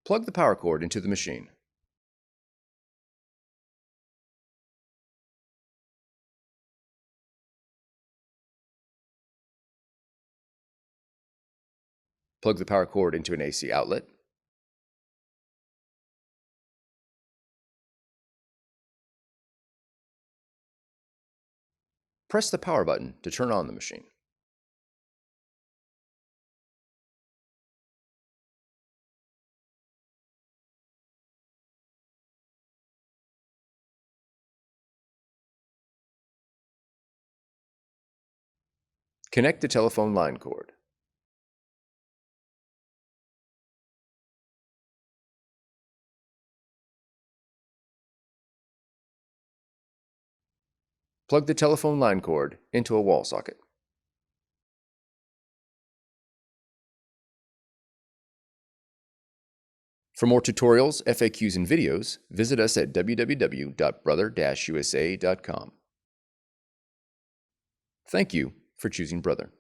Plug the power cord into the machine. Plug the power cord into an AC outlet. Press the power button to turn on the machine. Connect the telephone line cord. Plug the telephone line cord into a wall socket. For more tutorials, FAQs, and videos, visit us at www.brother-usa.com. Thank you for choosing Brother.